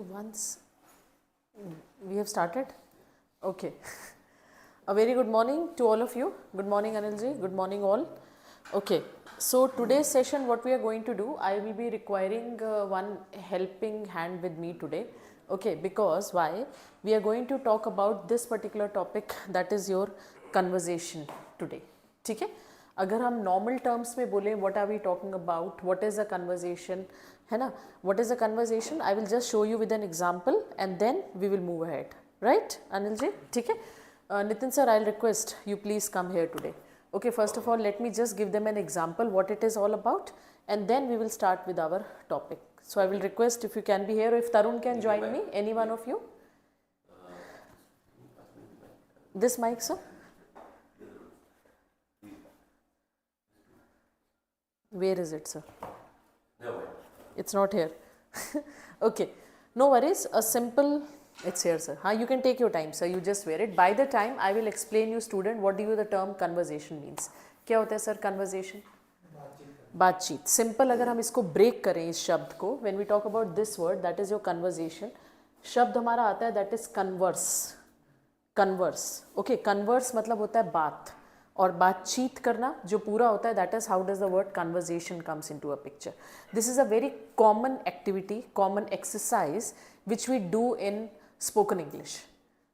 So once we have started, okay. A very good morning to all of you. Good morning Anilji, good morning all. Okay, so today's session what we are going to do, I will be requiring one helping hand with me today. Okay, because why? We are going to talk about this particular topic, that is your conversation today. ठीक है? अगर हम normal terms में बोले what are we talking about, what is a conversation, है ना? What is a conversation? I will just show you with an example and then we will move ahead. Right, Anil ji? ठीक है? Nitin sir, I'll request you please come here today. Okay, first of all, let me just give them an example what it is all about and then we will start with our topic. So I will request if you can be here, if Tarun can join me, any one of you. This mic, sir? Where is it, sir? No. It's not here. Okay, no worries, a simple, it's here, sir. You can take your time, sir, you just wear it. By the time I will explain you student what do you the term conversation means. क्या होता है sir conversation? बातचीत. Simple अगर हम इसको break करें इस शब्द को, when we talk about this word, that is your conversation. शब्द हमारा आता है that is converse. Converse. Okay, converse मतलब होता है बात. और बातचीत करना जो पूरा होता है that is how does the word conversation comes into a picture. This is a very common activity, common exercise which we do in spoken English.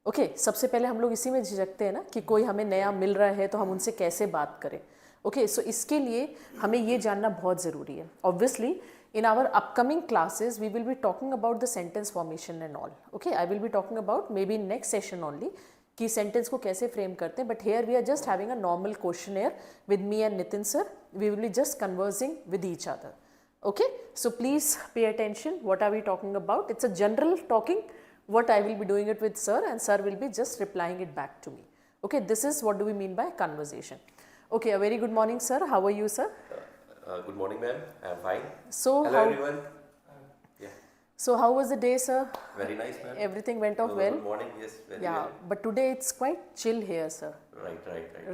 Okay, सबसे पहले हम लोग इसी में झिझकते हैं ना कि कोई हमें नया मिल रहा है तो हम उनसे कैसे बात करें. Okay, so इसके लिए हमें ये जानना बहुत ज़रूरी है. Obviously, in our upcoming classes, we will be talking about the sentence formation and all. Okay, I will be talking about maybe in next session only कि सेंटेंस को कैसे फ्रेम करते हैं. But here we are just having a normal questionnaire with me and Nitin sir. We will be just conversing with each other. Okay, so please pay attention. What are we talking about? It's a general talking. What I will be doing it with sir and sir will be just replying it back to me. Okay, this is what do we mean by conversation. Okay, a very good morning sir. How are you sir? Good morning ma'am. I am fine. So hello everyone. So how was the day sir? Very nice ma'am. Everything went off well? Good morning, yes, very yeah, well. But today it's quite chill here sir.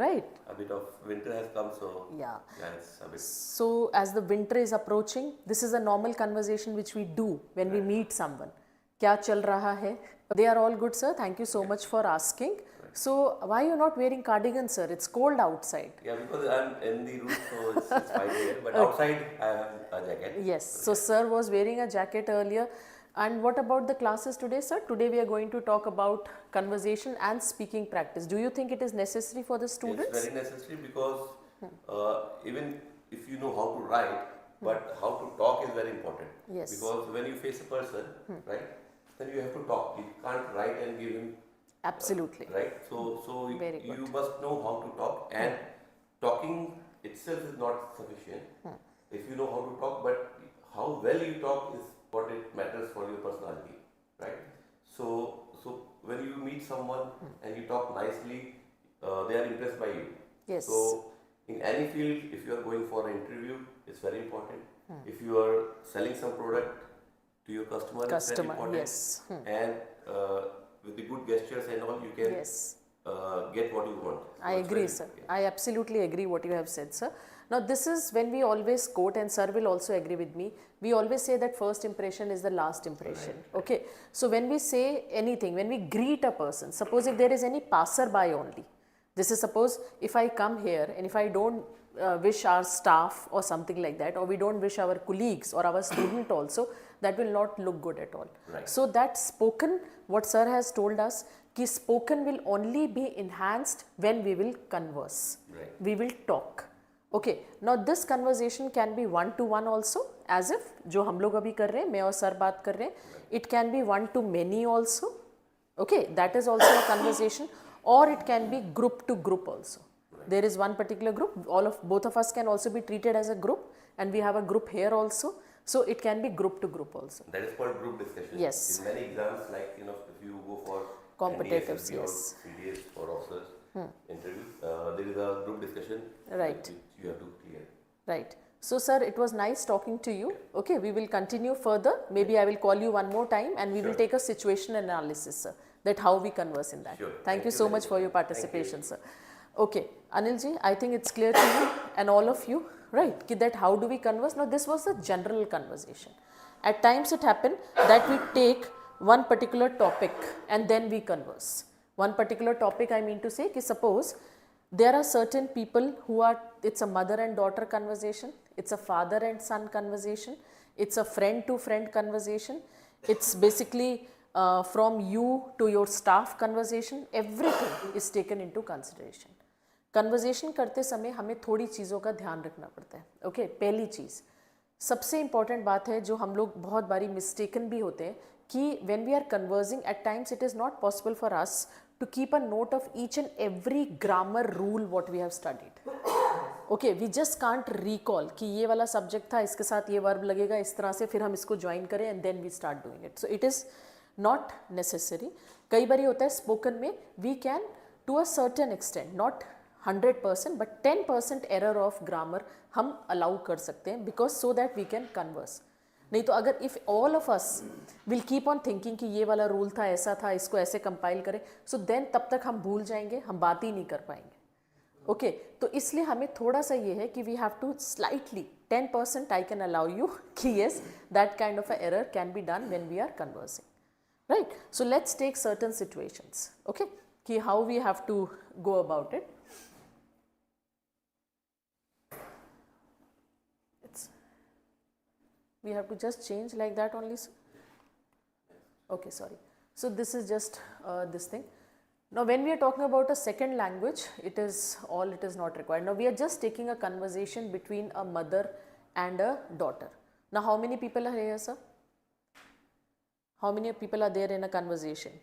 Right. A bit of winter has come, so yeah it's a bit. So as the winter is approaching, this is a normal conversation which we do when we meet someone. क्या चल रहा है? They are all good sir. Thank you so much for asking. So why you not wearing cardigan sir? It's cold outside. Yeah, because I'm in the room, so it's fine here. But outside I have a jacket. Yes. So sir was wearing a jacket earlier. And what about the classes today sir? Today we are going to talk about conversation and speaking practice. Do you think it is necessary for the students? It's very necessary because even if you know how to write, but how to talk is very important. Yes. Because when you face a person, right, then you have to talk. You can't write and give him. Absolutely. Right. So you must know how to talk, and talking itself is not sufficient. If you know how to talk, but how well you talk is what it matters for your personality, right? So when you meet someone and you talk nicely, they are impressed by you. Yes. So in any field, if you are going for an interview, it's very important. If you are selling some product to your customer, it's very important. Yes. And with the good gestures and all, you can get what you want. So I agree sir. I absolutely agree what you have said sir. Now this is when we always quote, and sir will also agree with me, we always say that first impression is the last impression. Right. Okay, so when we say anything, when we greet a person, suppose if there is any passerby only, this is suppose if I come here and if I don't wish our staff or something like that, or we don't wish our colleagues or our student also, that will not look good at all. Right. So that spoken, what sir has told us, कि spoken will only be enhanced when we will converse. Right. We will talk. Okay, now this conversation can be one to one also, as if जो हम लोग अभी कर रहे हैं, मैं और सर बात कर रहे हैं. It can be one to many also. Okay, that is also a conversation, or it can be group to group also. Right. There is one particular group, both of us can also be treated as a group, and we have a group here also. So it can be group to group also. That is called group discussion. Yes. In many exams, like if you go for competitives, NDSSB yes, or CDS or officers interview, there is a group discussion. Right. Which you have to clear. Right. So sir, it was nice talking to you. Okay, we will continue further. Maybe I will call you one more time and we will take a situation analysis sir, that how we converse in that. Sure. Thank you so much for your participation sir. Okay, Anil ji, I think it's clear to you and all of you, right, that how do we converse. Now this was a general conversation. At times it happened that we take one particular topic and then we converse. One particular topic I mean to say कि suppose there are certain people who are, it's a mother and daughter conversation, it's a father and son conversation, it's a friend to friend conversation, it's basically from you to your staff conversation, everything is taken into consideration. Conversation करते समय हमें थोड़ी चीज़ों का ध्यान रखना पड़ता है. ओके, पहली चीज़ सबसे इम्पॉर्टेंट बात है जो हम लोग बहुत बारी मिस्टेकन भी होते हैं कि when we are converging at times it is not possible for us to keep a note of each and every grammar rule what we have studied. Okay, we just can't recall कि ये वाला subject था, इसके साथ ये verb लगेगा इस तरह से, फिर हम इसको join करें and then we start doing it. So it is not necessary. कई बारी होता है spoken में we can to a certain extent, not 100% but 10% error of grammar हम allow कर सकते हैं because so that we can converse. नहीं तो अगर if all of us will keep on thinking कि ये वाला रूल था, ऐसा था, इसको ऐसे कंपाइल करें, सो देन तब तक हम भूल जाएंगे, हम बात ही नहीं कर पाएंगे. ओके, तो इसलिए हमें थोड़ा सा ये है कि we have to slightly 10% I can allow you कि yes that kind of a error can be done when we are conversing, right. So let's take certain situations. Okay, कि how we have to go about it. We have to just change like that only. Okay, sorry. So this is just this thing. Now when we are talking about a second language, it is not required. Now we are just taking a conversation between a mother and a daughter. Now how many people are here, sir? How many people are there in a conversation?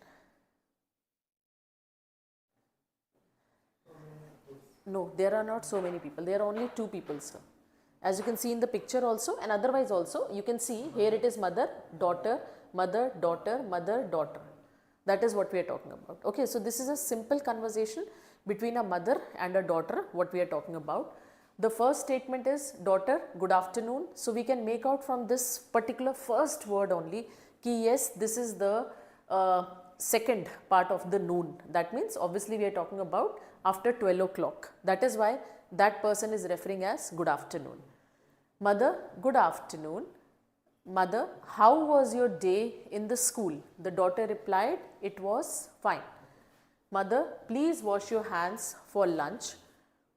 No, there are not so many people. There are only 2 people, sir. As you can see in the picture also, and otherwise also you can see here it is mother, daughter, mother, daughter, mother, daughter. That is what we are talking about. Okay, so this is a simple conversation between a mother and a daughter, what we are talking about. The first statement is daughter, good afternoon. So we can make out from this particular first word only ki yes, this is the second part of the noon. That means obviously we are talking about after 12 o'clock. That is why that person is referring as good afternoon. Mother, good afternoon. Mother, how was your day in the school? The daughter replied, it was fine. Mother, please wash your hands for lunch.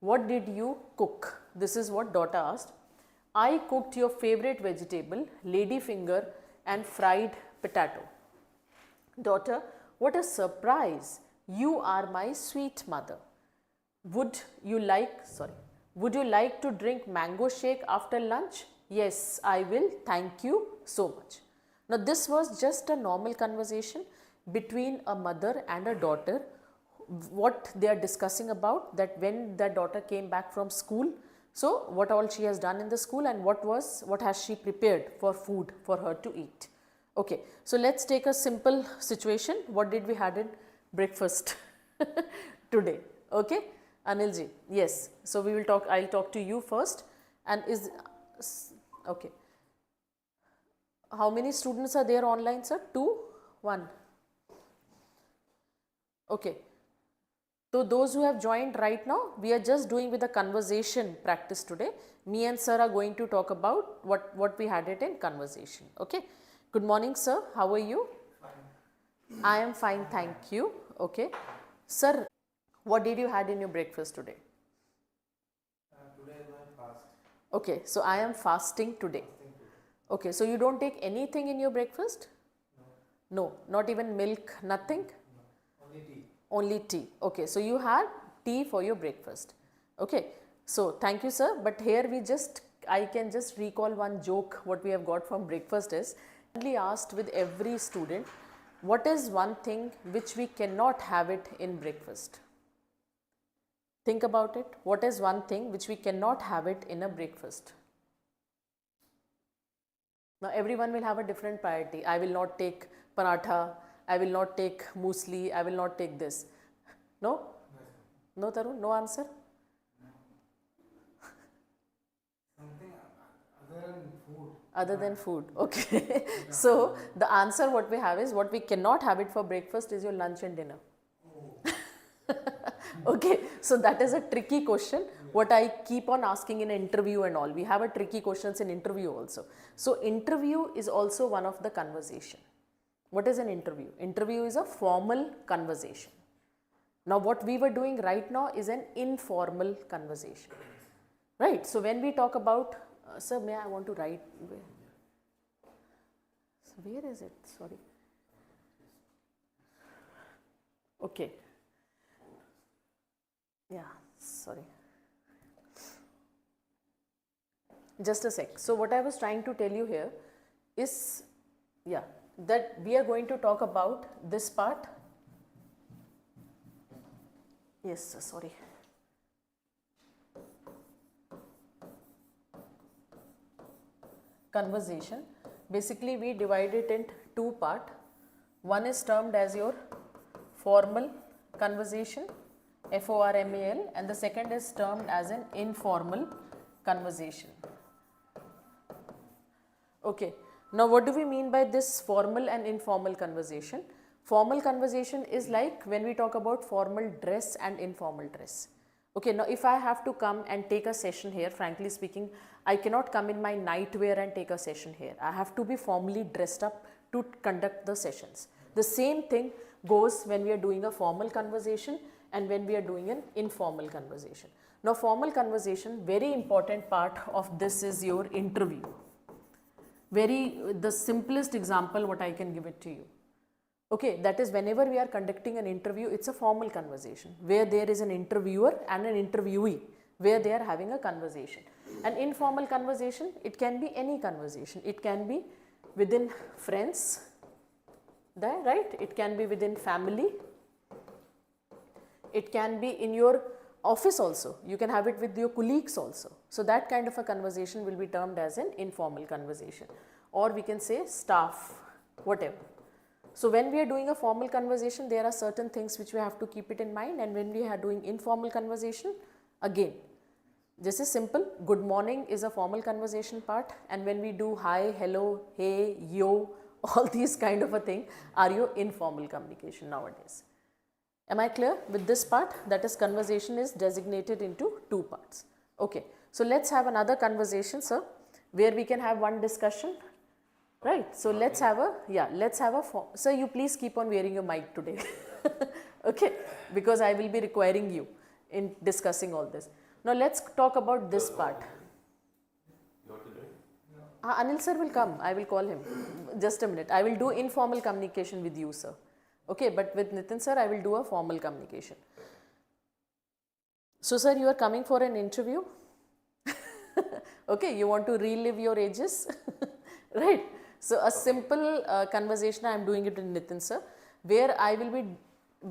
What did you cook? This is what daughter asked. I cooked your favorite vegetable, lady finger and fried potato. Daughter, what a surprise. You are my sweet mother. Would you like to drink mango shake after lunch? Yes, I will. Thank you so much. Now this was just a normal conversation between a mother and a daughter. What they are discussing about, that when their daughter came back from school, so what all she has done in the school and what has she prepared for food for her to eat. Okay, so let's take a simple situation. What did we had in breakfast today? Okay, Anilji, yes. So we will talk, I'll talk to you first. And okay. How many students are there online, sir? 2? 1? Okay. So those who have joined right now, we are just doing with the conversation practice today. Me and sir are going to talk about what we had it in conversation. Okay. Good morning, sir. How are you? Fine. I am fine, thank you. Okay. Sir, what did you had in your breakfast today? Today is my fast. Okay, so I am fasting today. Okay, so you don't take anything in your breakfast? No. No, not even milk, nothing? No. Only tea. Only tea. Okay, so you had tea for your breakfast. Okay, so thank you, sir. But here I can just recall one joke what we have got from breakfast is, I asked with every student, what is one thing which we cannot have it in breakfast? Think about it. What is one thing which we cannot have it in a breakfast? Now everyone will have a different priority. I will not take paratha, I will not take muesli, I will not take this. No? No, Tarun? No answer? Something other than food. Other than food. Okay. So the answer what we have is, what we cannot have it for breakfast is your lunch and dinner. Okay, so that is a tricky question, what I keep on asking in interview and all. We have a tricky questions in interview also. So interview is also one of the conversation. What is an interview? Interview is a formal conversation. Now what we were doing right now is an informal conversation. Right? So when we talk about, sir, may I want to write, where is it? Sorry. Okay. Yeah, sorry. Just a sec. So what I was trying to tell you here is, yeah, that we are going to talk about this part. Yes, sir, sorry. Conversation. Basically, we divide it into two parts. One is termed as your formal conversation, FORMAL, and the second is termed as an informal conversation. Okay. Now, what do we mean by this formal and informal conversation? Formal conversation is like when we talk about formal dress and informal dress. Okay, now if I have to come and take a session here, frankly speaking, I cannot come in my nightwear and take a session here. I have to be formally dressed up to conduct the sessions. The same thing goes when we are doing a formal conversation and when we are doing an informal conversation. Now, formal conversation, very important part of this is your interview. The simplest example what I can give it to you. Okay, that is whenever we are conducting an interview, it's a formal conversation where there is an interviewer and an interviewee where they are having a conversation. An informal conversation, it can be any conversation. It can be within friends, right? It can be within family. It can be in your office also. You can have it with your colleagues also. So that kind of a conversation will be termed as an informal conversation, or we can say staff, whatever. So when we are doing a formal conversation, there are certain things which we have to keep it in mind, and when we are doing informal conversation, again, this is simple. Good morning is a formal conversation part, and when we do hi, hello, hey, yo, all these kind of a thing are your informal communication nowadays. Am I clear with this part? That is, conversation is designated into two parts. Okay. So let's have another conversation, sir, where we can have one discussion. Right. So let's have a, sir, you please keep on wearing your mic today. Okay. Because I will be requiring you in discussing all this. Now let's talk about this part. Anil sir will come. I will call him. Just a minute. I will do informal communication with you, sir. Okay, but with Nitin sir, I will do a formal communication. So sir, you are coming for an interview. Okay, you want to relive your ages. Right. So a simple conversation, I am doing it with Nitin sir, where I will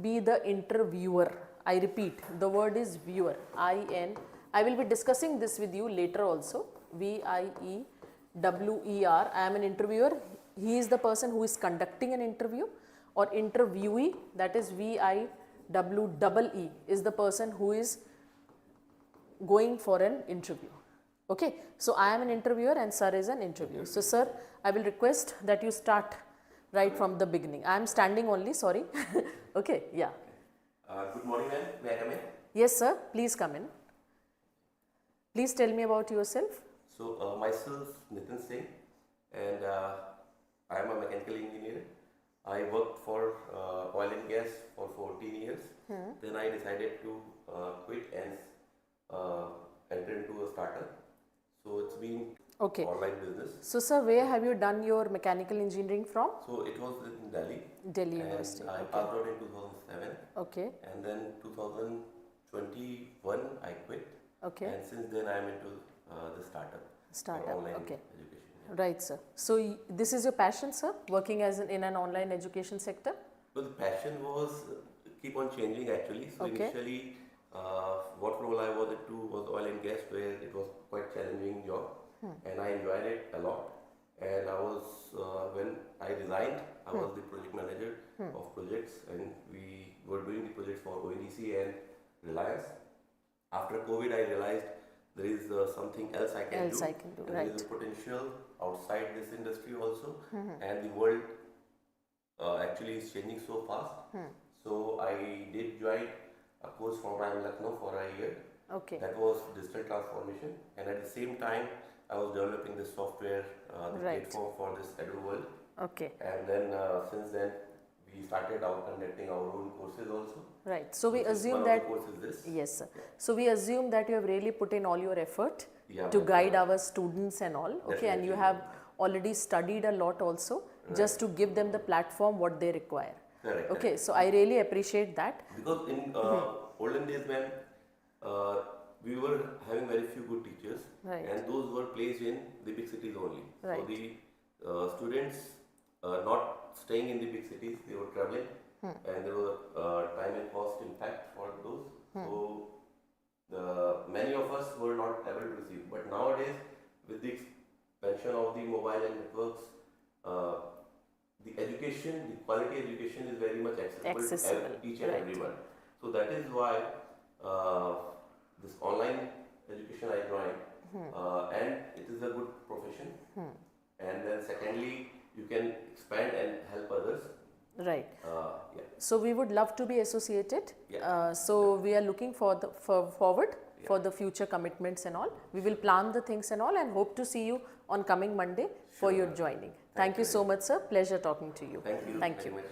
be the interviewer. I repeat, the word is viewer, I-N. I will be discussing this with you later also, V-I-E-W-E-R. I am an interviewer. He is the person who is conducting an interview, or interviewee, that is V-I-W-E-E, is the person who is going for an interview. Okay, so I am an interviewer and sir is an interviewer. So sir, I will request that you start right from the beginning. I am standing only, sorry. Okay, yeah. Good morning, ma'am. May I come in? Yes, sir. Please come in. Please tell me about yourself. So, myself, Nitin Singh, and I am a mechanical engineer. I worked for oil and gas for 14 years. Then I decided to quit and enter into a startup. So, it's been online business. So, sir, where have you done your mechanical engineering from? So, it was in Delhi. Delhi University. I passed out in 2007. Okay. And then 2021 I quit. Okay. And since then I am into the startup. Online okay. education. Yeah. Right, sir. So this is your passion, sir, working as in an online education sector? Well, the passion was keep on changing actually. So initially, what role I was into was oil and gas, where it was quite challenging job, and I enjoyed it a lot. And I was when I resigned, I was the project manager of projects, and we were doing the projects for ONGC and Reliance. After COVID, I realized there is something else I can do. There is a potential outside this industry also, and the world actually is changing so fast. So I did join a course from IIM Lucknow for a year. Okay. That was digital transformation, and at the same time, I was developing the software, the platform for this Edu world. Okay. And then since then we started out conducting our own courses also. Right. So we Which is assume one that. of the courses this. Yes, sir. Yeah. So we assume that you have really put in all your effort Yeah, to but, guide our students and all. Okay, and you definitely. have already studied a lot also, just to give them the platform what they require. Correct. Okay, Correct. so I really appreciate that. Because in olden days when uh, we were having very few good teachers, Right. and those were placed in the big cities only. Right. So the students not staying in the big cities, they were traveling, and there was time and cost impact for those. So many of us were not able to receive. But nowadays, with the expansion of the mobile and networks, uh, the education, the quality education is very much accessible to each and right. everyone. So that is why uh, this online education I joined, and it is a good profession. And then secondly, you can expand and help others. Right. Yeah. So we would love to be associated. Yeah. So we are looking forward for the future commitments and all. We will plan the things and all, and hope to see you on coming Monday for Sure. your joining. Thank you so much, sir. Pleasure talking to you. Thank you. Thank very you. much.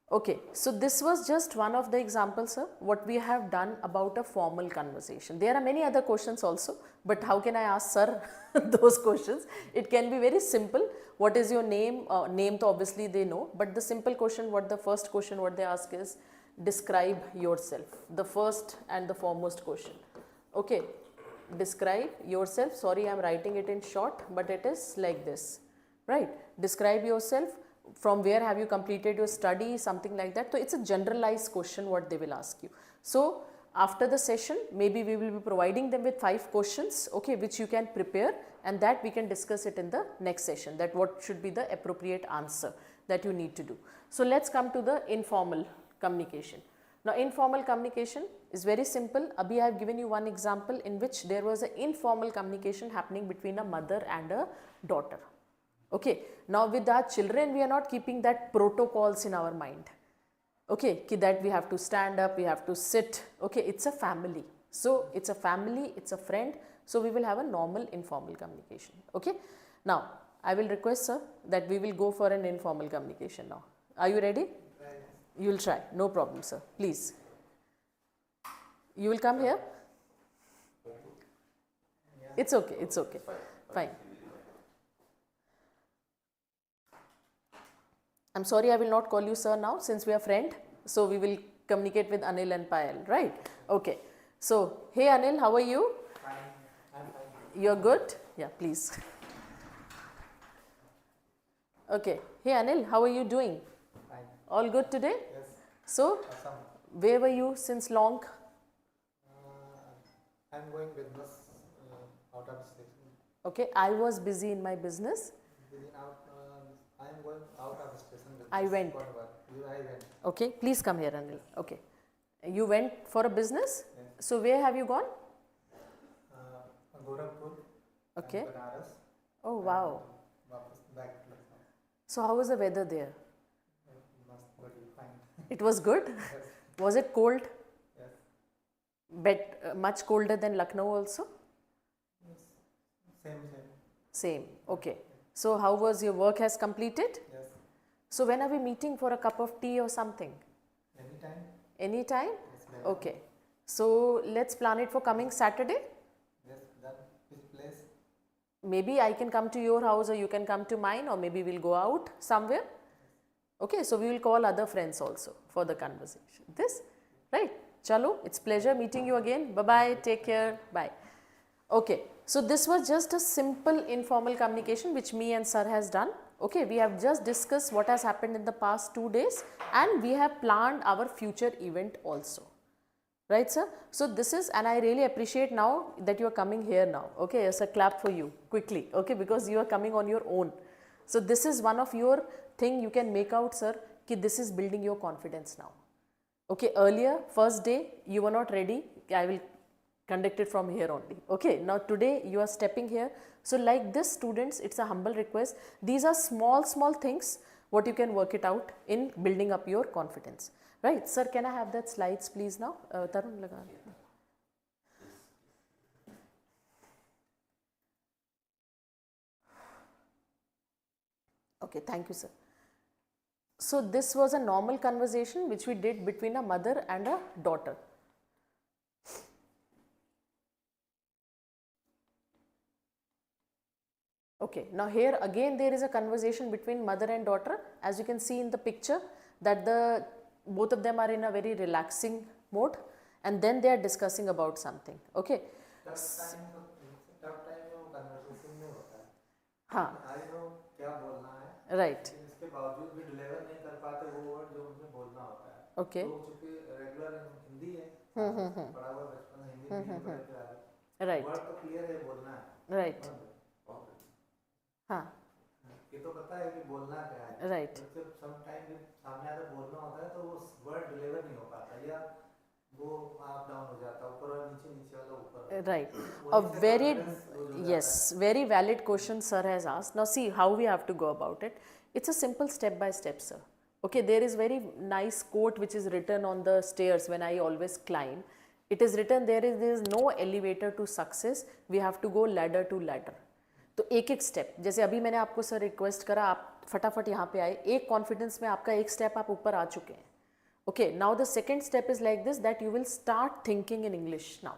Okay, so this was just one of the examples, sir, what we have done about a formal conversation. There are many other questions also, but how can I ask sir those questions? It can be very simple. What is your name? Name, to obviously they know, but the simple question, the first question what they ask is, describe yourself. The first and the foremost question. Okay, describe yourself. Sorry, I am writing it in short, but it is like this, right? Describe yourself. From where have you completed your study, something like that. So it's a generalized question what they will ask you. So after the session, maybe we will be providing them with 5 questions, okay, which you can prepare, and that we can discuss it in the next session, that what should be the appropriate answer that you need to do. So let's come to the informal communication. Now informal communication is very simple. Abhi I have given you one example in which there was an informal communication happening between a mother and a daughter. Okay, now with our children, we are not keeping that protocols in our mind. Okay, that we have to stand up, we have to sit. Okay, it's a family. So it's a family, it's a friend. So we will have a normal informal communication. Okay, now I will request sir that we will go for an informal communication now. Are you ready? Right. You will try. No problem, sir. Please. You will come here? Yeah. It's okay. It's okay. Fine. I'm sorry, I will not call you sir now since we are friend. So we will communicate with Anil and Payal, right? Okay. So, hey Anil, how are you? Fine. I'm fine. You're good? Yeah, please. Okay. Hey Anil, how are you doing? Fine. All good today? Yes. So, Awesome. where were you since long? I'm going business out of station. Okay, I was busy in my business. I am going out of station. I went. For work. I went. Okay, please come here Anil. Okay. You went for a business? Yes. So, where have you gone? Gorakhpur. Okay. And Banaras. Oh, wow. Wapas back to Lucknow. So, how was the weather there? Must very fine. It was good? Yes. Was it cold? Yes. Much colder than Lucknow also? Yes. Same. Same. Okay. So, how was your work has completed? Yes. So, when are we meeting for a cup of tea or something? Anytime. Anytime? Yes. Like Okay. So, let's plan it for coming Saturday. Yes. Then which place? Maybe I can come to your house or you can come to mine, or maybe we'll go out somewhere. Okay. So, we will call other friends also for the conversation. This, right? Chalo, it's pleasure meeting you again. Bye-bye. Take care. Bye. Okay. So, this was just a simple informal communication which me and sir has done. Okay. We have just discussed what has happened in the past 2 days, and we have planned our future event also. Right, sir? So, this is, and I really appreciate now that you are coming here now. Okay. It's a clap for you quickly. Okay. Because you are coming on your own. So, this is one of your thing you can make out, sir, ki this is building your confidence now. Okay, earlier, first day, you were not ready. I will conduct it from here only. Okay, now today you are stepping here. So, like this, students, it's a humble request. These are small things what you can work it out in building up your confidence. Right, sir, can I have that slides please now? Tarun, laga. Okay, thank you, sir. So this was a normal conversation which we did between a mother and a daughter. Okay, now here again there is a conversation between mother and daughter. As you can see in the picture that both of them are in a very relaxing mode and then they are discussing about something. Okay. Tough time में वो conversation में होता है. हाँ. I know क्या बोलना है. Right. लेकिन इसके बावजूद भी डिलीवर नहीं कर पाते वो वर्ड जो उन्हें बोलना होता है. Okay. तो चूंकि रेगुलर हिंदी है. पढ़ा हुआ बचपन से हिंदी मीडियम पढ़े थे आगे. Right. वर्ड तो क्लियर है बोलना है. Right. हाँ. ये तो पता है कि बोलना क्या है. Right. जब सम टाइम जब सामने आकर बोलना होता है तो वो वर्ड डिलीवर नहीं हो पाता या वो अप डाउन हो जाता है ऊपर और नीचे नीचे वाला ऊपर. Right. A very, yes, very valid question sir has asked. Now see how we have to go about it. It's a simple step by step, sir. Okay, there is very nice quote which is written on the stairs when I always climb. It is written there is no elevator to success. We have to go ladder to ladder. तो एक एक step, जैसे अभी मैंने आपको sir request करा आप फटाफट यहाँ पे आए, एक कॉन्फिडेंस में आपका एक स्टेप आप ऊपर आ चुके हैं. Okay, now the second step is like this, that you will start thinking in English now.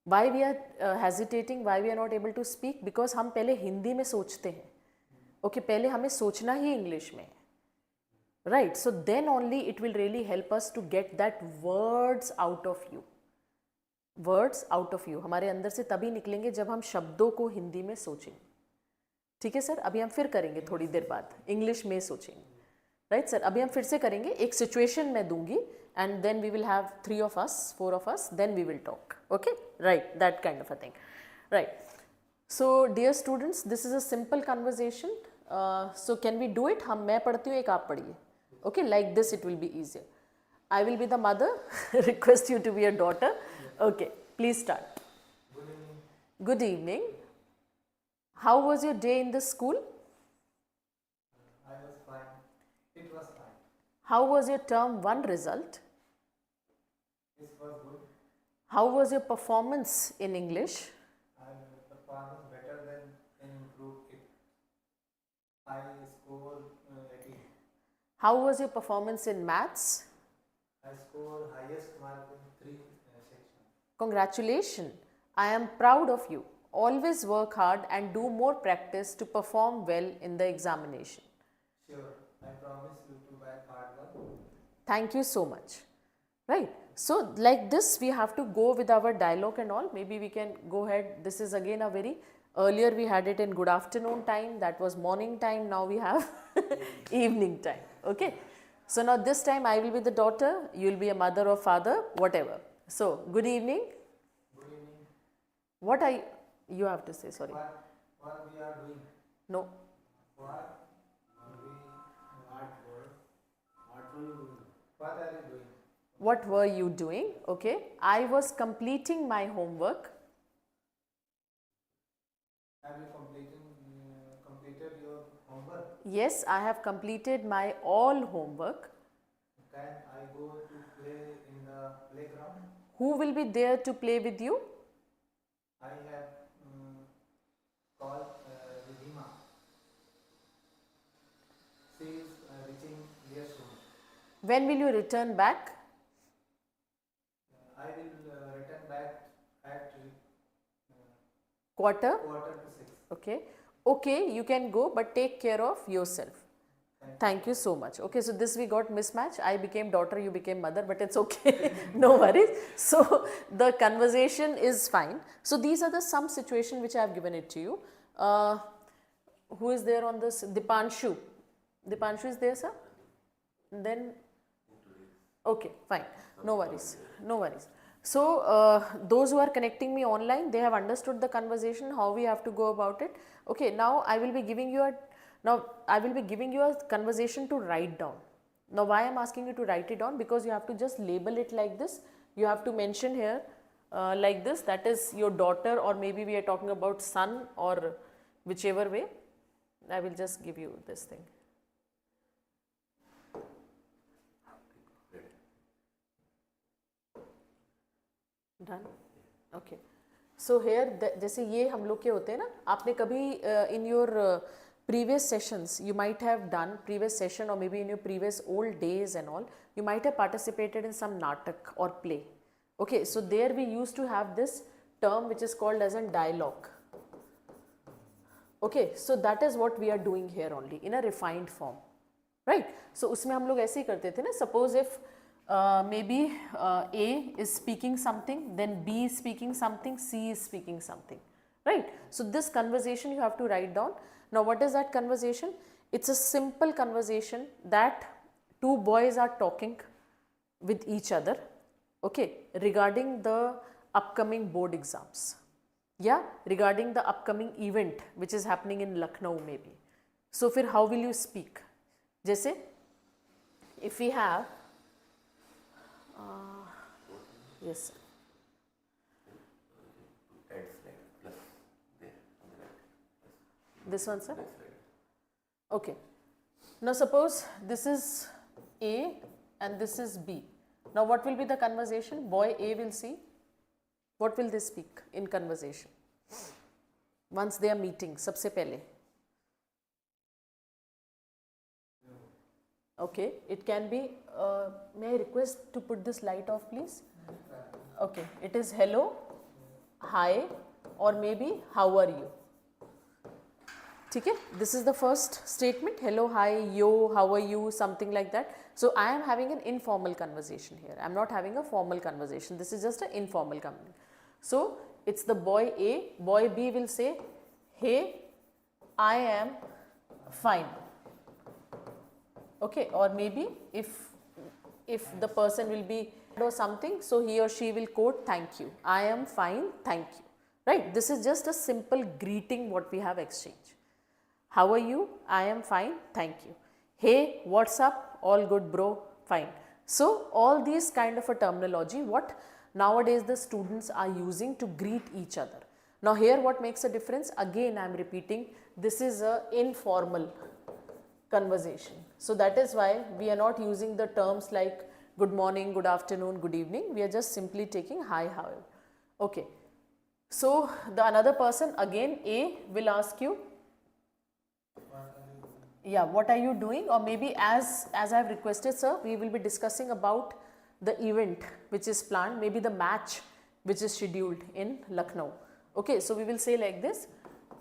Why we are hesitating, why we are not able to speak? Because हम पहले हिंदी में सोचते हैं. Okay, पहले हमें सोचना ही इंग्लिश में. Right, so then only it will really help us to get that words out of you. Words out of you हमारे अंदर से तभी निकलेंगे जब हम शब्दों को हिंदी में सोचेंगे. ठीक है सर, अभी हम फिर करेंगे थोड़ी देर बाद इंग्लिश में सोचेंगे. राइट सर, अभी हम फिर से करेंगे, एक सिचुएशन मैं दूंगी and then we will have 3 of us 4 of us, then we will talk. Okay, right, that kind of a thing. Right, so dear students, this is a simple conversation. So can we do it? मैं पढ़ती हूँ, एक आप पढ़िए. Okay, like this it will be easier. I will be the mother, request you to be a daughter. Okay, please start. Good evening. Good evening. How was your day in the school? I was fine. It was fine. How was your term 1 result? This was good. How was your performance in English? I performed better than improved it. I scored 18. How was your performance in maths? I scored highest mark in 3 sections. Congratulations. I am proud of you. Always work hard and do more practice to perform well in the examination. Sure. I promise you to work hard work. Thank you so much. Right. So like this we have to go with our dialogue and all. Maybe we can go ahead. This is again a very, earlier we had it in good afternoon time, that was morning time, now we have evening time. Okay. So now this time I will be the daughter, you will be a mother or father, whatever. So good evening. Good evening. What are you have to say, sorry. What we are doing? No. What we what were you doing? What are you doing? What were you doing? Okay. I was completing my homework. Have you completed your homework? Yes, I have completed my all homework. Can I go to play in the playground? Who will be there to play with you? I have called Ridhima. She is reaching here soon. When will you return back? I will return back at Quarter? quarter to 6. Okay. Okay, you can go, but take care of yourself. Thank you so much. Okay, so this we got mismatch. I became daughter, you became mother, but it's okay. No worries. So the conversation is fine. So these are the some situation which I have given it to you. Who is there on this? Dipanshu. Dipanshu is there, sir? Then, okay, fine. No worries. No worries. So those who are connecting me online, they have understood the conversation, how we have to go about it. Okay, now I will be giving you a conversation to write down. Now why I am asking you to write it down? Because you have to just label it like this. You have to mention here like this, that is your daughter, or maybe we are talking about son, or whichever way. I will just give you this thing. Done? Okay. So here जैसे ये हम लोग के होते हैं ना, आपने कभी in your previous sessions you might have done, previous session or maybe in your previous old days and all, you might have participated in some natak or play. Okay, so there we used to have this term which is called as a dialogue. Okay, so that is what we are doing here only in a refined form, right? So उसमें हम लोग ऐसे ही करते थे ना, suppose if maybe A is speaking something, then B is speaking something, C is speaking something, right? So this conversation you have to write down. Now what is that conversation? It's a simple conversation that two boys are talking with each other, okay, regarding the upcoming board exams. Yeah, regarding the upcoming event which is happening in Lucknow maybe. So फिर how will you speak? जैसे if we have yes sir. Add slide plus there on the right. This one sir. Next slide. Okay. Now suppose this is A and this is B. Now what will be the conversation? Boy A will see. What will they speak in conversation? Once they are meeting, सबसे पहले. Okay, it can be, may I request to put this light off please? Okay, it is hello, hi or maybe how are you? ठीक है, this is the first statement, hello, hi, yo, how are you, something like that. So I am having an informal conversation here. I am not having a formal conversation. This is just an informal conversation. So it's the boy A, boy B will say, hey, I am fine. Okay, or maybe if the person will be or something, so he or she will quote thank you. I am fine, thank you. Right? This is just a simple greeting what we have exchanged. How are you? I am fine, thank you. Hey, what's up? All good bro, fine. So all these kind of a terminology what nowadays the students are using to greet each other. Now here what makes a difference? Again I am repeating, this is a informal conversation. So that is why we are not using the terms like good morning, good afternoon, good evening. We are just simply taking hi, how. Okay. So the another person again A will ask you, yeah, what are you doing? Or maybe as I have requested sir, we will be discussing about the event which is planned, maybe the match which is scheduled in Lucknow. Okay, so we will say like this,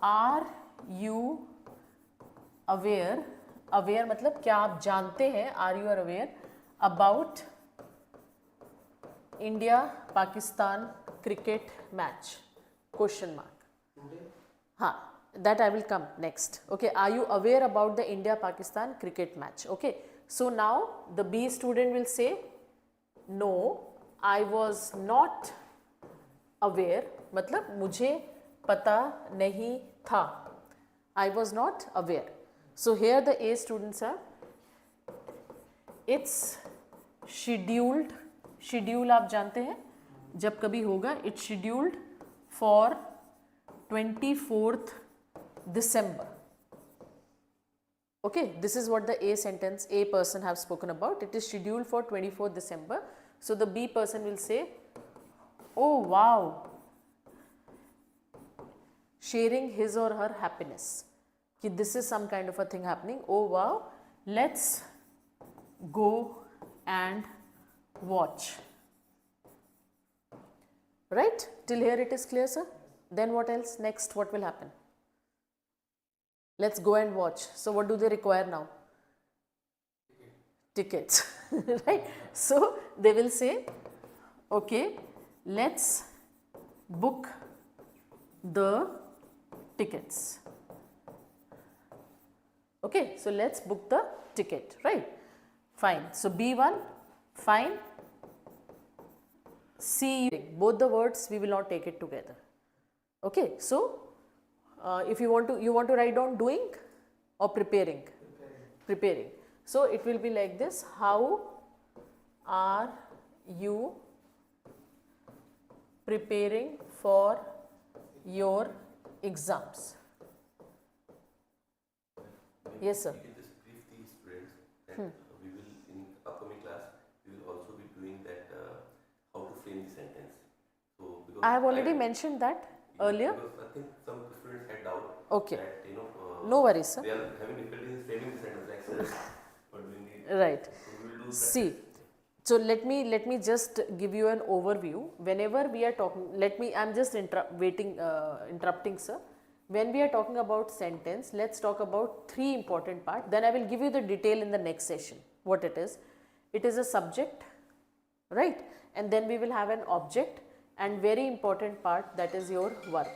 are you aware? Aware मतलब क्या आप जानते हैं? Are you aware about India Pakistan cricket match? Question mark. हाँ, that I will come next. Okay, are you aware about the India Pakistan cricket match? Okay, so now the B student will say, no, I was not aware. मतलब मुझे पता नहीं था. I was not aware. So here the A students are, it's scheduled, schedule आप जानते हैं जब कभी होगा, it's scheduled for 24th December. Okay, this is what the A sentence, A person have spoken about. It is scheduled for 24th December. So the B person will say, oh wow, sharing his or her happiness. Ki this is some kind of a thing happening. Oh wow, let's go and watch. Right? Till here it is clear, sir? Then what else? Next, what will happen? Let's go and watch. So what do they require now? Tickets. Right? So they will say, okay, let's book the tickets. Okay, so let's book the ticket, right? Fine. So B1, fine. C, both the words we will not take it together. Okay, so if you want to write down doing or preparing? Preparing. So it will be like this, how are you preparing for your exams? Yes sir. You can just brief the students that we will in upcoming class we will also be doing that how to frame the sentence. So because I have already mentioned that earlier. Because I think some students had doubt Okay. that No worries, sir. We are having difficulty in framing the sentence like this, but we need. Right. So we will do See, so let me just give you an overview. Whenever we are talking, I'm just interrupting, sir. When we are talking about sentence, let's talk about three important parts. Then I will give you the detail in the next session. What it is? It is a subject, right? And then we will have an object, and very important part, that is your verb.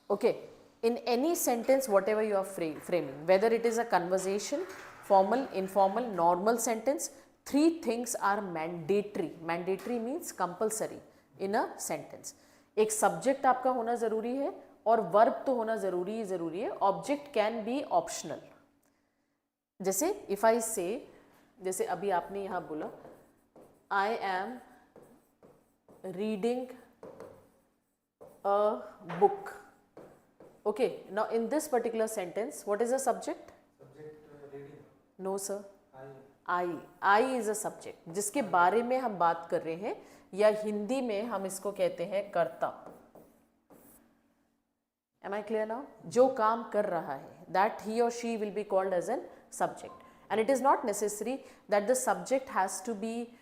Okay. In any sentence, whatever you are framing, whether it is a conversation, formal, informal, normal sentence, three things are mandatory. Mandatory means compulsory in a sentence. एक subject आपका होना ज़रूरी है और verb तो होना ज़रूरी है. Object can be optional. जैसे if I say, जैसे अभी आपने यहाँ बोला, I am reading a book. Okay, now in this particular sentence, what is the subject? Subject reading. No, sir. I. I is a subject, जिसके बारे में हम बात कर रहे हैं, या हिंदी में हम इसको कहते हैं कर्ता. Am I clear now? जो काम कर रहा है, that he or she will be called as an subject. And it is not necessary that the subject has to be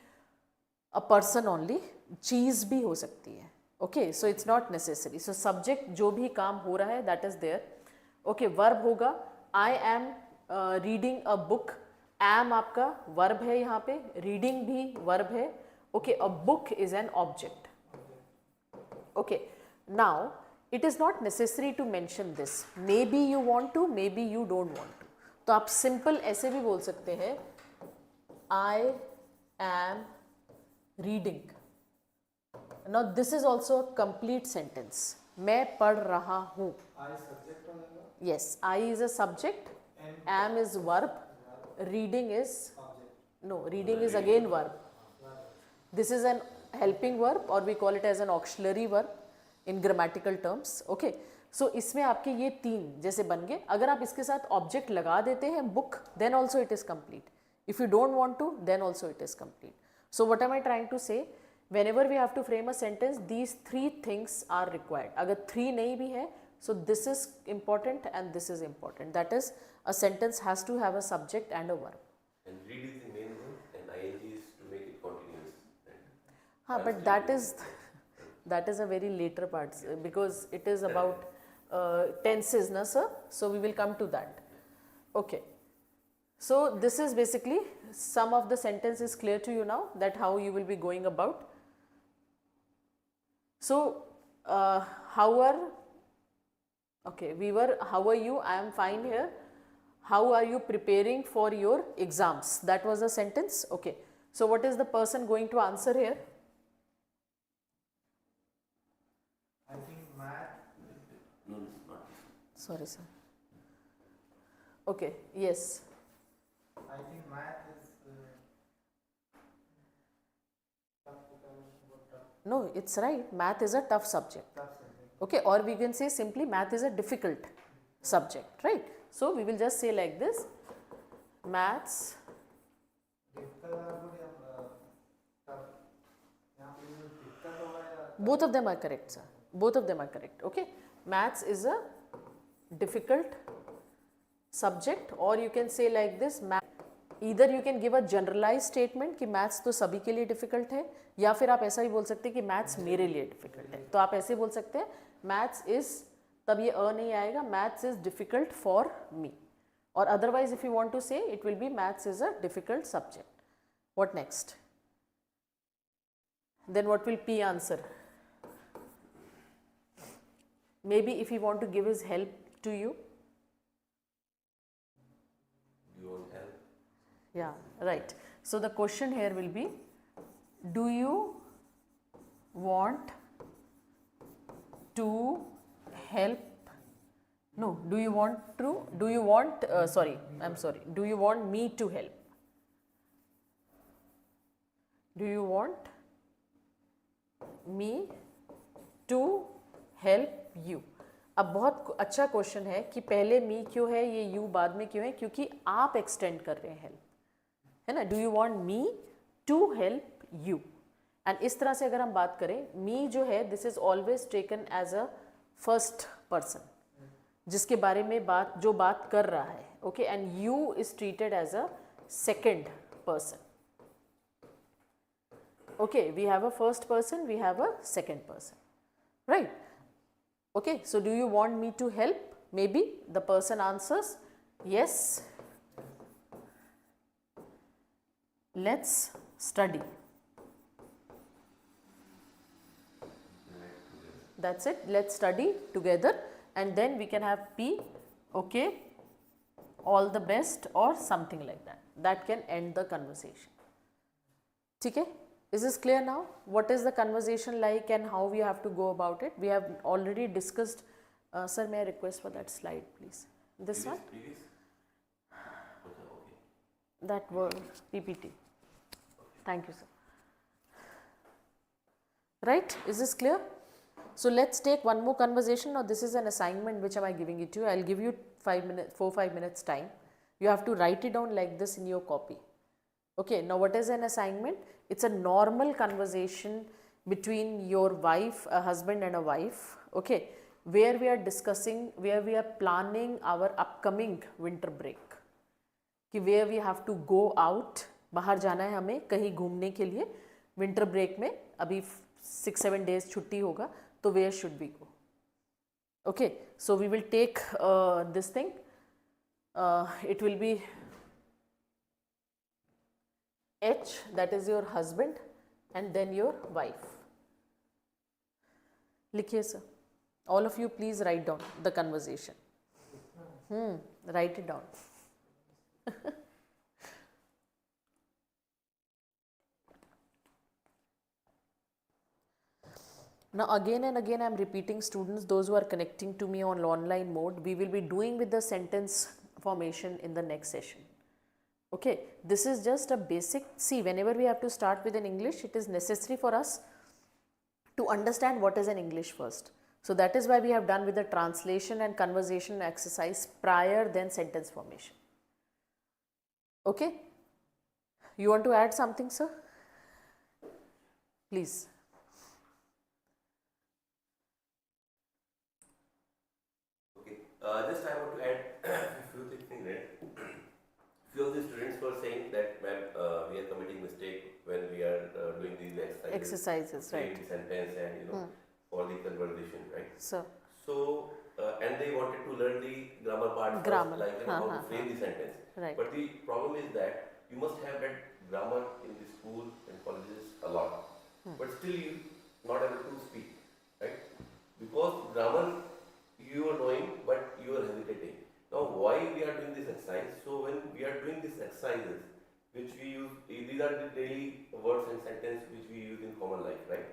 a person only. चीज भी हो सकती है. Okay, so it's not necessary. So subject जो भी काम हो रहा है, that is there. Okay, verb होगा, I am reading a book. Am आपका verb है यहाँ पे, reading भी verb है. Okay, a book is an object. Okay, now it is not necessary to mention this. Maybe you want to, maybe you don't want to. तो आप simple ऐसे भी बोल सकते हैं, I am reading. Now this is also a complete sentence. मैं पढ़ रहा हूँ. I subject हो जाएगा. Yes, I is a subject. Am is verb. Reading is Object. no. Reading is again verb. This is an helping verb, or we call it as an auxiliary verb in grammatical terms. Okay. So इसमें आपके ये तीन जैसे बन गए. अगर आप इसके साथ object लगा देते हैं book, then also it is complete. If you don't want to, then also it is complete. So what am I trying to say? Whenever we have to frame a sentence, these three things are required. अगर three नहीं भी है, so this is important and this is important. That is, a sentence has to have a subject and a verb. And read is the main one, and ing is to make it continuous. हाँ, but that is a very later part, because it is about tenses, na sir? So we will come to that. Okay. So this is basically some of the sentence is clear to you now, that how you will be going about. So how are you? I am fine here. How are you preparing for your exams? That was a sentence. Okay. So what is the person going to answer here? I think math. No, it's not. Sorry, sir. Okay. Yes. I think math is tough. No, it's right. Math is a tough subject. Tough subject. Okay, or we can say simply math is a difficult subject, right? So we will just say like this, maths. Both of them are correct, sir. Both of them are correct. Okay, maths is a difficult subject, or you can say like this, either you can give a generalized statement कि maths तो सभी के लिए difficult है, या फिर आप ऐसा भी बोल सकते हैं कि maths मेरे लिए difficult है. तो आप ऐसे बोल सकते हैं maths is, तब ये नहीं आएगा, maths is difficult for me. Or otherwise if you want to say, it will be maths is a difficult subject. What next? Then what will P answer? Maybe if he want to give his help to you. You want help? Yeah, right. So the question here will be, do you want to help? No, do you want me to help? Do you want me to help you? अब बहुत अच्छा question है कि पहले मी क्यों है, ये you बाद में क्यों है, क्योंकि आप एक्सटेंड कर रहे हैं हेल्प, है ना. Do you want me to help you. And इस तरह से अगर हम बात करें, मी जो है, this is always taken as a first person. जिसके बारे में जो बात कर रहा है, okay, and you is treated as a second person. Okay, we have a first person, we have a second person, right? Okay, so do you want me to help? Maybe the person answers yes. Let's study. That's it. Let's study together, and then we can have P. Okay, all the best or something like that. That can end the conversation. Okay? Is this clear now? What is the conversation like and how we have to go about it? We have already discussed. Sir, may I request for that slide, please? This one? That word, PPT. Thank you, sir. Right? Is this clear? So let's take one more conversation. Now this is an assignment which am I giving it to you. I'll give you 4-5 minutes time. You have to write it down like this in your copy. Okay, now what is an assignment? It's a normal conversation between your wife, a husband and a wife, okay, where we are discussing, where we are planning our upcoming winter break. कि where we have to go out, बाहर जाना है हमें कहीं घूमने के लिए winter break में, अभी 6-7 days छुट्टी होगा, तो where should we go? Okay, so we will take this thing, it will be H, that is your husband, and then your wife. लिखिए sir. All of you please write down the conversation. Write it down. Now again and again I am repeating, students, those who are connecting to me on online mode, we will be doing with the sentence formation in the next session. Okay, this is just a basic. See, whenever we have to start with an English, it is necessary for us to understand what is an English first. So that is why we have done with the translation and conversation exercise prior than sentence formation. Okay, you want to add something, sir? Please. Okay, just I want to add a few things, right? Few of the students were saying that, ma'am, we are committing mistake when we are doing these exercises, right? Sentence and for the conversation, right? So and they wanted to learn the grammar part Grammar. first, like how to frame the sentence. Right. But the problem is that you must have read grammar in the school and colleges a lot, but still you not able to speak, right? Because grammar you are knowing, but you are hesitating. Now, why we are doing this exercise? So, when we are doing these exercises, which we use, these are the daily words and sentences which we use in common life, right?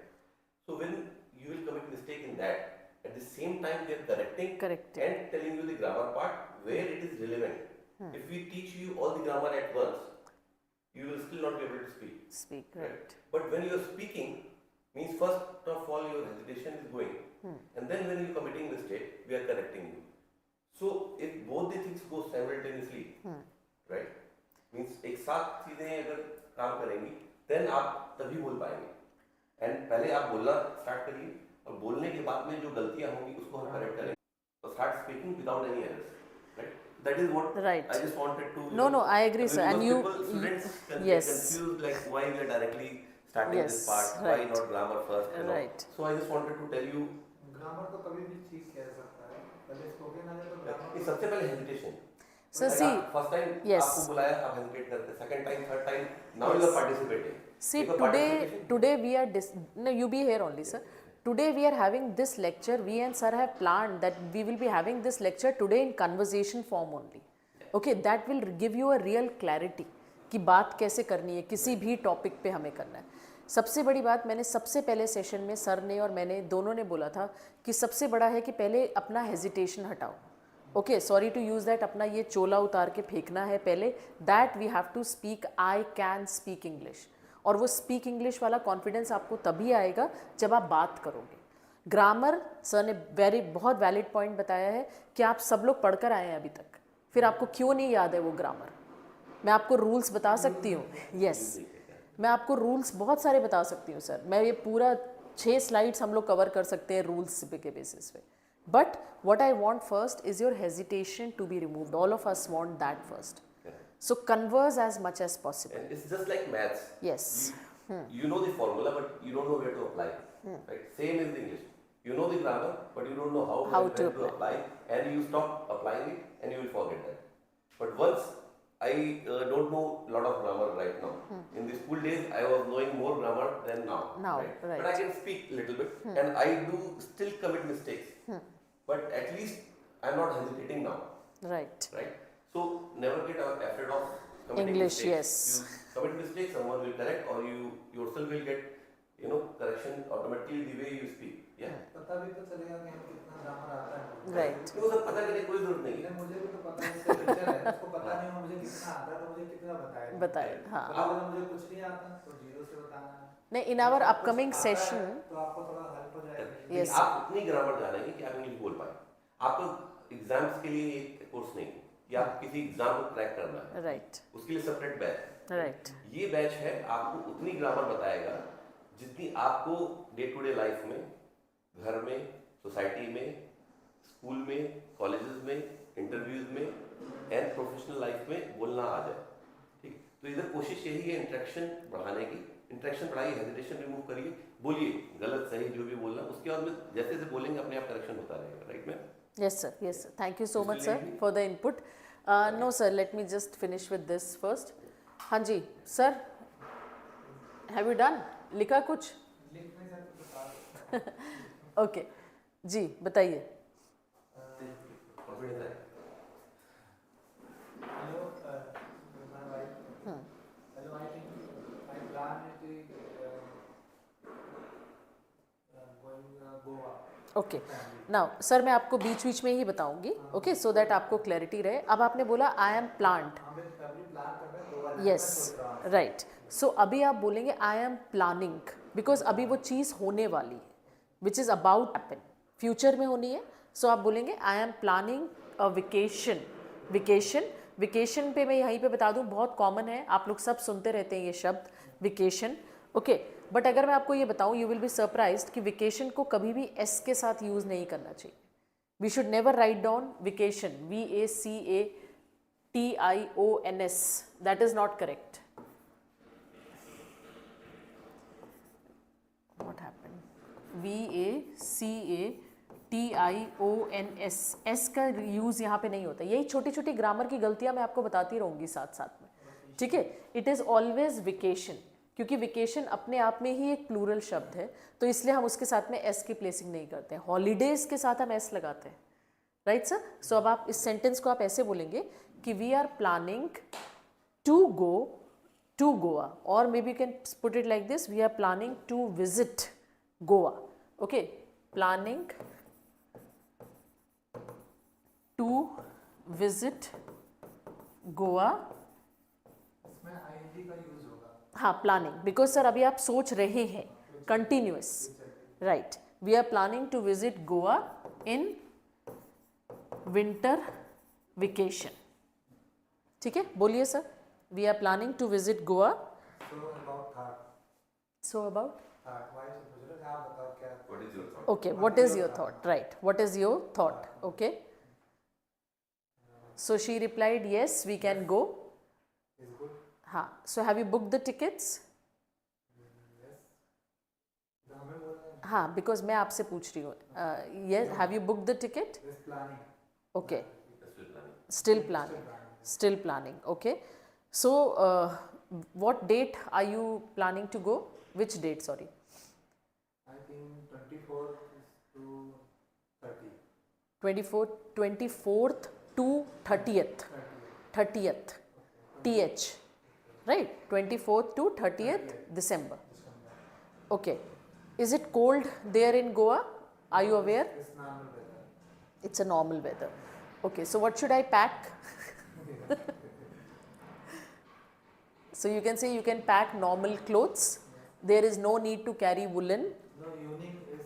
So, when you will commit mistake in that, at the same time they are correcting and telling you the grammar part where it is relevant. If we teach you all the grammar at once, you will still not be able to speak. Right? But when you are speaking, means first of all your hesitation is going, and then when you are committing mistake, we are correcting you. So if both the things go simultaneously, right, means एक साथ चीजें अगर काम करेंगी, then आप तभी बोल पाएंगे. And पहले आप बोलना start करिए, और बोलने के बाद में जो गलतियां होंगी उसको हम correct करेंगे. So start speaking without any errors, right? That is what I just wanted to. No, I agree, sir. And students can get confused, like why we are directly starting this part, why not grammar first, Right. So I just wanted to tell you. Grammar तो कभी भी ठीक कह सकता है, पहले spoken आ जाए तो ग्रामर सबसे पहले hesitation. So see, first time आपको बुलाया आप hesitate करते, second time, third time, now you are participating. See, today we are no, you be here only, sir. Today we are having this lecture. We and sir have planned that we will be having this lecture today in conversation form only. Okay, that will give you a real clarity कि बात कैसे करनी है, किसी भी topic पे हमें करना है. सबसे बड़ी बात मैंने सबसे पहले सेशन में सर ने और मैंने दोनों ने बोला था कि सबसे बड़ा है कि पहले अपना हेजिटेशन हटाओ. Okay, sorry to use that, अपना ये चोला उतार के फेंकना है पहले. That we have to speak, I can speak English. और वो स्पीक इंग्लिश वाला कॉन्फिडेंस आपको तभी आएगा जब आप बात करोगे. ग्रामर सर ने बहुत वैलिड पॉइंट बताया है कि आप सब लोग पढ़कर आए हैं अभी तक, फिर आपको क्यों नहीं याद है वो ग्रामर. मैं आपको रूल्स बता सकती हूँ. यस, मैं आपको रूल्स बहुत सारे बता सकती हूँ सर. मैं ये पूरा 6 स्लाइड्स हम लोग कवर कर सकते हैं रूल्स के बेसिस पे. But what I want first is your hesitation to be removed. All of us want that first. So converse as much as possible. And it's just like maths. Yes. You know the formula, but you don't know where to apply. Right? Same is English. You know the grammar, but you don't know How when to to apply, and you stop applying it, and you will forget that. But once I don't know a lot of grammar right now. In the school days, I was knowing more grammar than now. Right. But I can speak a little bit, and I do still commit mistakes. But at least I'm not hesitating now. Right. Right? So never get afraid of committing English, mistakes. yes. You commit mistakes, someone will correct, or you yourself will get correction automatically the way you speak. Yeah. पता भी तो चलेगा कि हमें कितना grammar आता है। Right. वो सब पता करने की कोई जरूरत नहीं है। मुझे भी तो पता है, इसका टीचर है, उसको पता नहीं हो मुझे कितना आता है तो मुझे कितना बताएगा। बताएगा, हाँ। अगर मुझे कुछ नहीं आता तो जीरो से बताना है। नहीं, in our upcoming session, तो आपको थोड़ा हेल्प हो जाएगा। Yes. आप उतनी ग्रामर जानेंगे कि आप इंग्लिश बोल पाए। आपको एग्जाम्स के लिए एक कोर्स नहीं है कि आप किसी एग्जाम को क्रैक करना है। right, उसके लिए सेपरेट बैच है। right, ये बैच है आपको उतनी ग्रामर बताएगा जितनी आपको डे टू डे लाइफ में, घर में, सोसाइटी में, स्कूल में, कॉलेजेस में, इंटरव्यूज में एंड प्रोफेशनल लाइफ में बोलना आ जाए। ठीक, तो इधर कोशिश यही है इंटरेक्शन बढ़ाने की। इंटरेक्शन बढ़ाइए, हेजिटेशन रिमूव करिए, बोलिए गलत सही जो भी बोलना, उसके बाद में जैसे जैसे बोलेंगे अपने आप करेक्शन होता रहेगा। Right ma'am? yes sir, yes sir. Thank you so much sir for the input. No sir, let me just finish with this first. हाँ जी sir, have you done? लिखा कुछ? ओके जी बताइए। Hello, my wife. Hello, I think my plan is going Goa. Okay now sir मैं आपको बीच बीच में ही बताऊंगी, okay, so that आपको clarity रहे। अब आपने बोला आई एम प्लान्ड, हमें अभी प्लान कर रहे हैं गोवा जाने का, यस सोच रहा हूँ। राइट। सो अभी आप बोलेंगे आई एम प्लानिंग, बिकॉज अभी वो चीज़ होने वाली है, which is about happen, future में होनी है। सो आप बोलेंगे I am planning a vacation. Vacation, vacation पे मैं यहीं पे बता दूं बहुत कॉमन है, आप लोग सब सुनते रहते हैं ये शब्द वेकेशन, ओके। बट अगर मैं आपको ये बताऊं, यू विल बी सरप्राइज्ड कि वेकेशन को कभी भी एस के साथ यूज़ नहीं करना चाहिए। We should never write down vacation, VACATIONS, that is not correct. What happened? VACATIONS, S का यूज़ यहाँ पे नहीं होता। यही छोटी छोटी ग्रामर की गलतियाँ मैं आपको बताती रहूँगी साथ साथ में, ठीक है। इट इज़ ऑलवेज वेकेशन, क्योंकि वेकेशन अपने आप में ही एक प्लूरल शब्द है, तो इसलिए हम उसके साथ में एस की प्लेसिंग नहीं करते हैं। हॉलीडेज के साथ हम एस लगाते हैं, राइट सर। सो अब आप इस सेंटेंस को आप ऐसे बोलेंगे कि we are planning to go to Goa, और maybe you can put it like this, we are planning to visit Goa, okay. Planning to visit Goa, इसमें आईएनजी का यूज होगा। हाँ प्लानिंग, बिकॉज सर अभी आप सोच रहे हैं, continuous, right. We are planning to visit Goa in winter vacation, ठीक है। बोलिए sir, we are planning to visit Goa. So about so about आप बताओ क्या। What is your thought? okay, what is your thought, right, what is your thought, okay। so she replied yes we can go, is good. हाँ। so have you booked the tickets? हमें बोल रहे हैं हाँ, because मैं आपसे पूछ रही हूँ, yes, have you booked the ticket? Is planning. okay, Still planning. still planning, okay। so what date are you planning to go? Which date, sorry? I think 24 to 30। 24th to 30th, 30th, TH, right, 24th to 30th December, okay। is it cold there in Goa? Are you aware? It's normal weather. It's a normal weather, okay। so what should I pack? so you can say you can pack normal clothes, there is no need to carry woolen, no evening is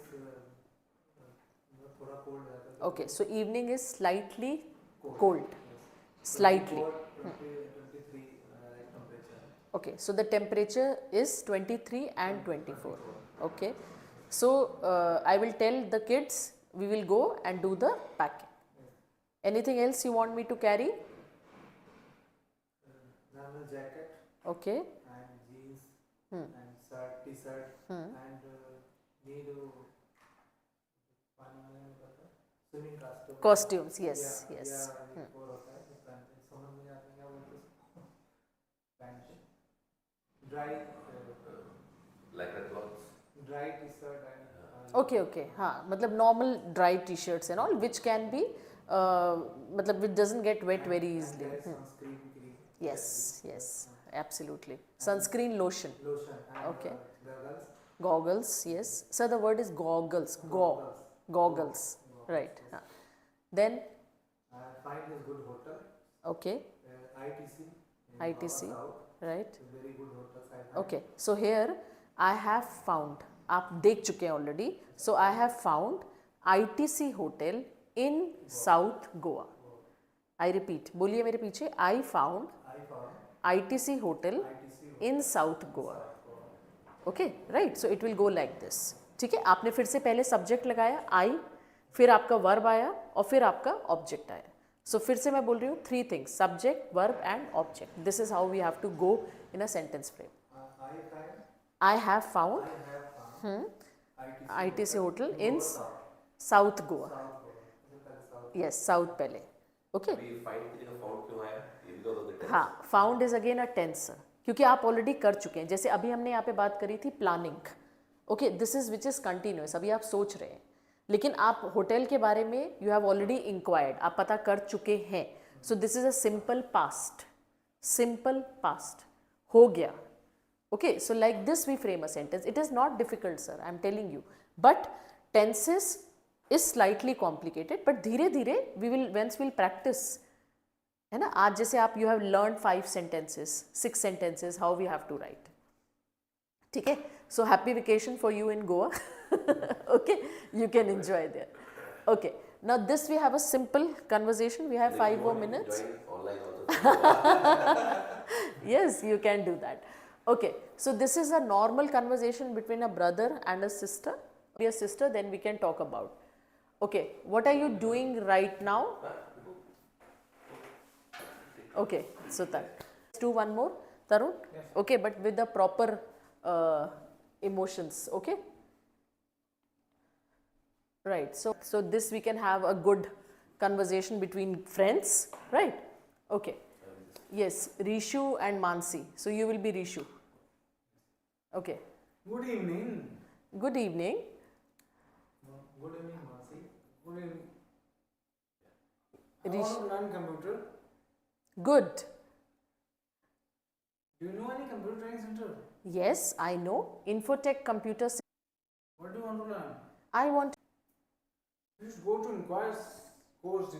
थोड़ा cold रहता है। okay। so evening is slightly cold, slightly, 23 temperature. okay। so the temperature is 23 and 24, okay। so I will tell the kids We will go and do the packing. Anything else you want me to carry? Normal jacket Okay. and jeans and shirt, t-shirt and need swimming costume. Costumes, yes, Yeah, yes. yeah, वो होता है पहनते हैं, समझ में आता है क्या बोलते हैं उसको? Pant, dry Like a clothes. dry t-shirt and Okay, okay. हाँ, मतलब normal dry t-shirts and all, which can be, मतलब it doesn't get wet very easily. and sunscreen cream. Yes, yes, absolutely. Sunscreen lotion. Lotion and Okay. goggles. Goggles, yes. Sir, the word is goggles. Goggles. Right. हाँ. Then, Find a good hotel. okay. ITC. ITC. Right. Very good hotels I find. Okay. So here I have found. आप देख चुके हैं already. So I have found ITC hotel in South Goa. I repeat. बोलिए मेरे पीछे. I found ITC hotel in South Goa. Okay, right. So it will go like this. ठीक है. आपने फिर से पहले subject लगाया I, फिर आपका verb आया और फिर आपका object आया. So फिर से मैं बोल रही हूँ 3 things: subject, verb and object. This is how we have to go in a sentence frame. I have found ITC hotel in South Goa. Yes, South पहले. Okay. अभी find के जगह found क्यों आया? Because of the tense. हाँ, found is again a tense, क्योंकि आप already कर चुके हैं. जैसे अभी हमने यहाँ पे बात करी थी planning. Okay, this is which is continuous. अभी आप सोच रहे हैं, लेकिन आप होटल के बारे में यू हैव ऑलरेडी इंक्वायर्ड, आप पता कर चुके हैं. So this is a simple past. Simple past हो गया. Okay, so like this we frame a sentence. It is not difficult sir, I am telling you, but tenses is slightly complicated. But धीरे धीरे we will once will practice, है ना. आज जैसे आप you have learn 5 sentences, 6 sentences, how we have to write. ठीक है. So happy vacation for you in Goa. Okay, you can enjoy there. Okay, now this we have a simple conversation. We have 5 more minutes. Join online also. Yes, you can do that. Okay, so this is a normal conversation between a brother and a sister. Be a sister, then we can talk about. Okay, what are you doing right now? Okay, so that. Let's do one more, Tarun. Yes. Okay, but with the proper emotions. Okay. Right. So this we can have a good conversation between friends, right? Okay. Yes, Rishu and Mansi. So you will be Rishu. Okay. Good evening. Good evening. Good evening, Masi. Good evening. I Rish- want to learn computer. Good. Do you know any computer training center? Yes, I know. Infotech Computer. What do you want to learn? I want. You should go to inquire course details.